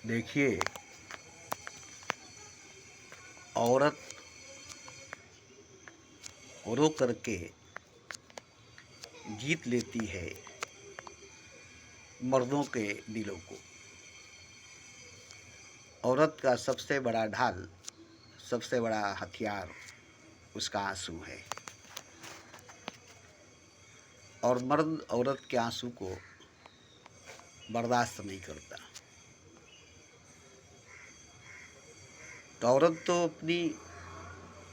देखिए, औरत रो करके जीत लेती है मर्दों के दिलों को। औरत का सबसे बड़ा ढाल, सबसे बड़ा हथियार उसका आंसू है। और मर्द औरत के आंसू को बर्दाश्त नहीं करता। तो औरत तो अपनी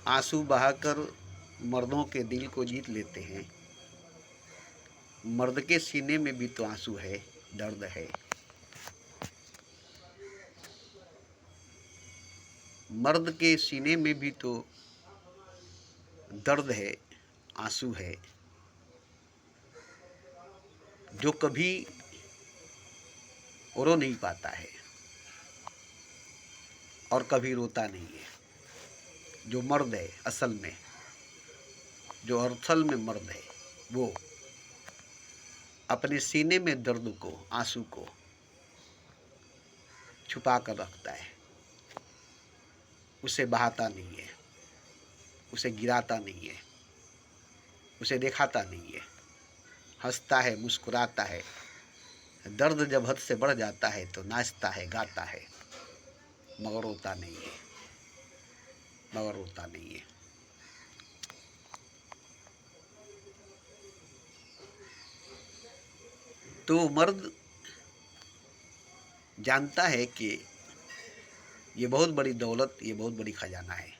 आंसू बहाकर मर्दों के दिल को जीत लेते हैं। मर्द के सीने में भी तो आंसू है, दर्द है। मर्द के सीने में भी तो दर्द है, आंसू है, जो कभी रो नहीं पाता है और कभी रोता नहीं है। जो मर्द है असल में, जो असल में मर्द है, वो अपने सीने में दर्द को, आंसू को छुपा कर रखता है। उसे बहाता नहीं है, उसे गिराता नहीं है, उसे दिखाता नहीं है। हंसता है, मुस्कुराता है। दर्द जब हद से बढ़ जाता है तो नाचता है, गाता है, मगर रोता नहीं है, मगर रोता नहीं है। तो मर्द जानता है कि ये बहुत बड़ी दौलत, ये बहुत बड़ी खजाना है,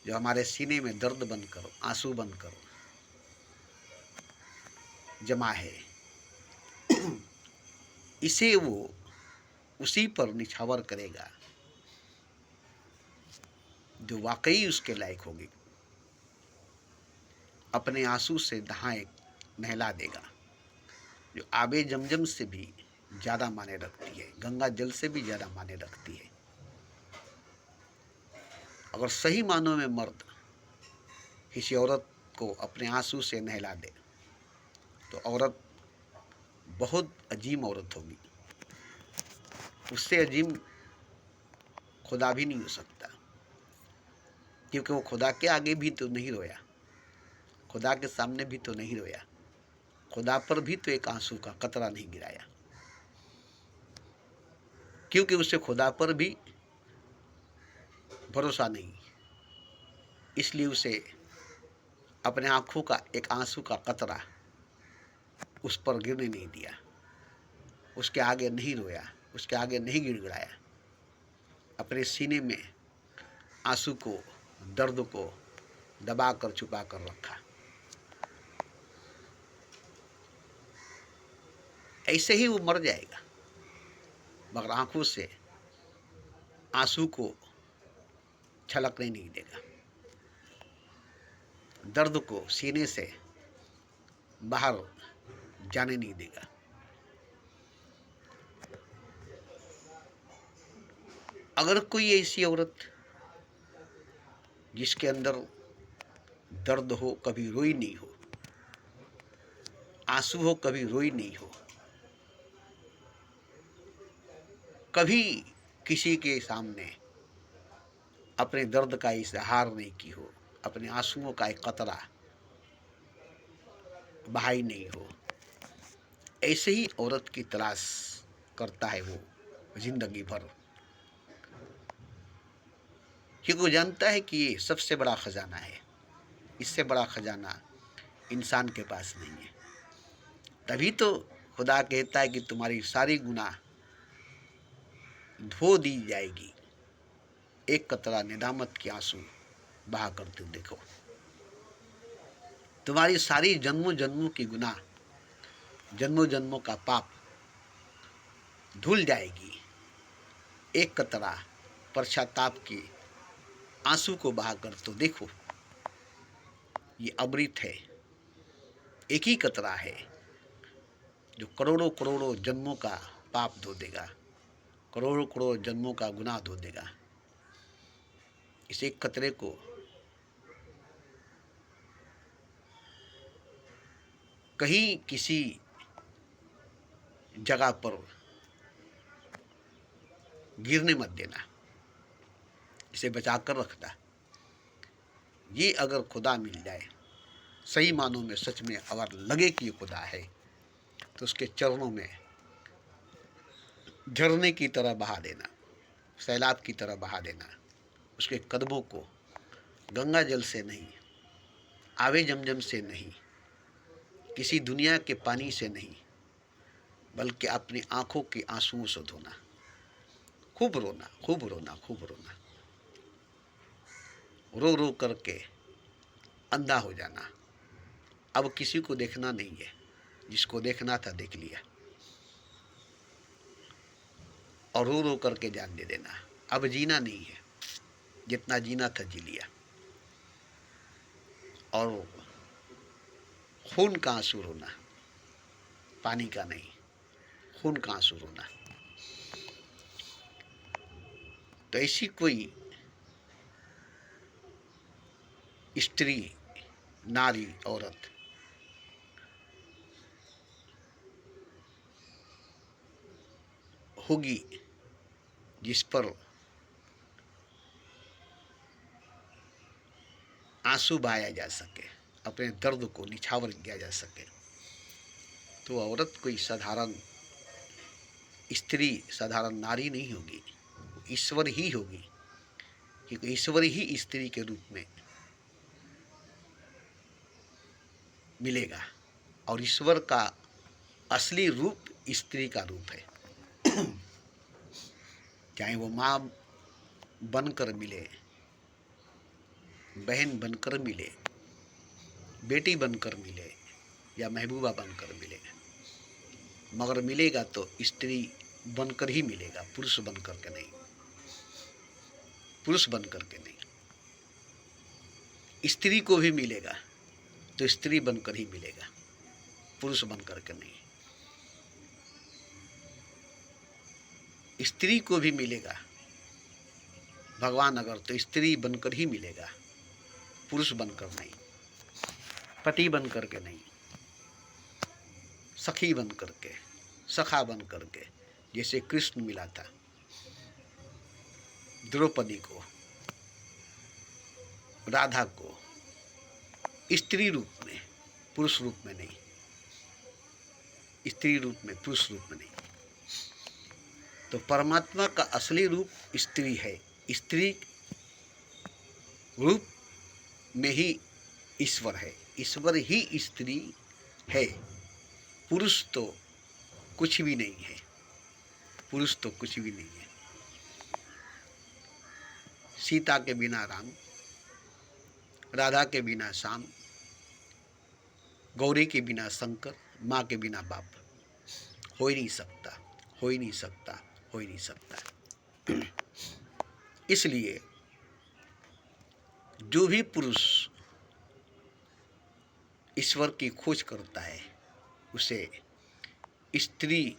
जो हमारे सीने में दर्द बनकर, आंसू बनकर जमा है। इसे वो उसी पर निछावर करेगा जो वाकई उसके लायक होगी। अपने आंसू से नहाए, नहला देगा, जो आबे जमजम से भी ज़्यादा माने रखती है, गंगा जल से भी ज़्यादा माने रखती है। अगर सही मानों में मर्द किसी औरत को अपने आंसू से नहला दे तो औरत बहुत अजीम औरत होगी। उससे अजीम खुदा भी नहीं हो सकता, क्योंकि वो खुदा के आगे भी तो नहीं रोया, खुदा के सामने भी तो नहीं रोया, खुदा पर भी तो एक आंसू का कतरा नहीं गिराया, क्योंकि उसे खुदा पर भी भरोसा नहीं। इसलिए उसे अपने आंखों का एक आंसू का कतरा उस पर गिरने नहीं दिया, उसके आगे नहीं रोया, उसके आगे नहीं गिड़गिड़ाया। अपने सीने में आंसू को, दर्द को दबा कर, छुपा कर रखा। ऐसे ही वो मर जाएगा, मगर आंखों से आंसू को छलकने नहीं देगा, दर्द को सीने से बाहर जाने नहीं देगा। अगर कोई ऐसी औरत जिसके अंदर दर्द हो, कभी रोई नहीं हो, आंसू हो, कभी रोई नहीं हो, कभी किसी के सामने अपने दर्द का इजहार नहीं की हो, अपने आंसुओं का एक कतरा बहाई नहीं हो, ऐसे ही औरत की तलाश करता है वो जिंदगी भर, क्योंकि वो जानता है कि ये सबसे बड़ा खजाना है। इससे बड़ा खजाना इंसान के पास नहीं है। तभी तो खुदा कहता है कि तुम्हारी सारी गुनाह धो दी जाएगी, एक कतरा निदामत के आंसू बहा कर तुम देखो। तुम्हारी सारी जन्मों जन्मों की गुनाह, जन्मों जन्मों का पाप धुल जाएगी, एक कतरा पश्चाताप की आंसू को बहाकर तो देखो। ये अमृत है, एक ही कतरा है जो करोड़ों करोड़ों जन्मों का पाप धो देगा, करोड़ों करोड़ों जन्मों का गुनाह धो देगा। इस एक कतरे को कहीं किसी जगह पर गिरने मत देना, इसे बचा कर रखना। ये अगर खुदा मिल जाए सही मानों में, सच में अगर लगे कि ये खुदा है, तो उसके चरणों में झरने की तरह बहा देना, सैलाब की तरह बहा देना। उसके कदमों को गंगा जल से नहीं, आवे जमजम से नहीं, किसी दुनिया के पानी से नहीं, बल्कि अपनी आंखों के आंसुओं से धोना। खूब रोना, खूब रोना, खूब रोना, रो रो करके अंधा हो जाना। अब किसी को देखना नहीं है, जिसको देखना था देख लिया, और रो रो करके जान दे देना। अब जीना नहीं है, जितना जीना था जी लिया। और खून का आंसू रोना, पानी का नहीं, खून का आंसू रोना। तो ऐसी कोई स्त्री, नारी, औरत होगी जिस पर आंसू बहाया जा सके, अपने दर्द को निछावर किया जा सके, तो औरत कोई साधारण स्त्री, साधारण नारी नहीं होगी, ईश्वर ही होगी। क्योंकि ईश्वर ही स्त्री के रूप में मिलेगा, और ईश्वर का असली रूप स्त्री का रूप है। चाहे वो माँ बनकर मिले, बहन बनकर मिले, बेटी बनकर मिले, या महबूबा बनकर मिले, मगर मिलेगा तो स्त्री बनकर ही मिलेगा, पुरुष बनकर के नहीं, पुरुष बनकर के नहीं। स्त्री को भी मिलेगा तो स्त्री बनकर ही मिलेगा, पुरुष बनकर के नहीं। स्त्री को भी मिलेगा भगवान अगर, तो स्त्री बनकर ही मिलेगा, पुरुष बनकर नहीं, पति बनकर के नहीं, सखी बनकर के, सखा बनकर के। जैसे कृष्ण मिला था द्रौपदी को, राधा को, स्त्री रूप में, पुरुष रूप में नहीं, स्त्री रूप में, पुरुष रूप में नहीं। तो परमात्मा का असली रूप स्त्री है, स्त्री रूप में ही ईश्वर है, ईश्वर ही स्त्री है। पुरुष तो कुछ भी नहीं है, पुरुष तो कुछ भी नहीं है। सीता के बिना राम, राधा के बिना श्याम, गौरी के बिना शंकर, माँ के बिना बाप। हो ही नहीं सकता, हो ही नहीं सकता, हो ही नहीं सकता। इसलिए जो भी पुरुष ईश्वर की खोज करता है, उसे स्त्री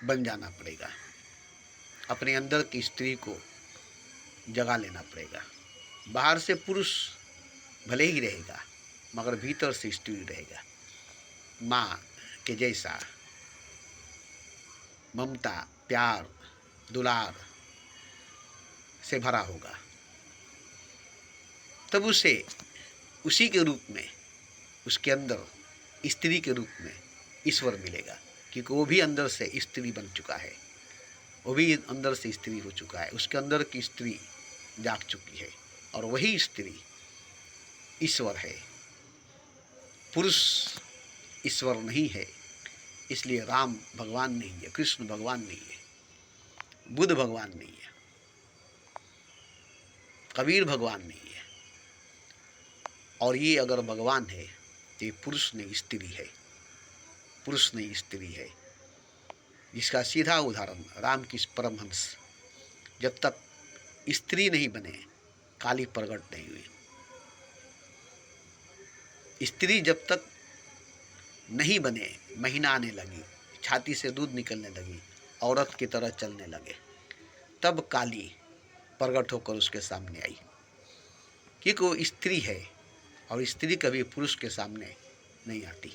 बन जाना पड़ेगा, अपने अंदर की स्त्री को जगा लेना पड़ेगा। बाहर से पुरुष भले ही रहेगा, मगर भीतर से स्त्री रहेगा, माँ के जैसा ममता, प्यार, दुलार से भरा होगा। तब उसे उसी के रूप में, उसके अंदर स्त्री के रूप में ईश्वर मिलेगा, क्योंकि वो भी अंदर से स्त्री बन चुका है, वो भी अंदर से स्त्री हो चुका है, उसके अंदर की स्त्री जाग चुकी है, और वही स्त्री ईश्वर है। पुरुष ईश्वर नहीं है, इसलिए राम भगवान नहीं है, कृष्ण भगवान नहीं है, बुद्ध भगवान नहीं है, कबीर भगवान नहीं है। और ये अगर भगवान है तो ये पुरुष नहीं स्त्री है, पुरुष नहीं स्त्री है। जिसका सीधा उदाहरण रामकृष्ण परमहंस, जब तक स्त्री नहीं बने काली प्रकट नहीं हुई। स्त्री जब तक नहीं बने, महीना आने लगी, छाती से दूध निकलने लगी, औरत की तरह चलने लगे, तब काली प्रकट होकर उसके सामने आई, क्योंकि वो स्त्री है, और स्त्री कभी पुरुष के सामने नहीं आती।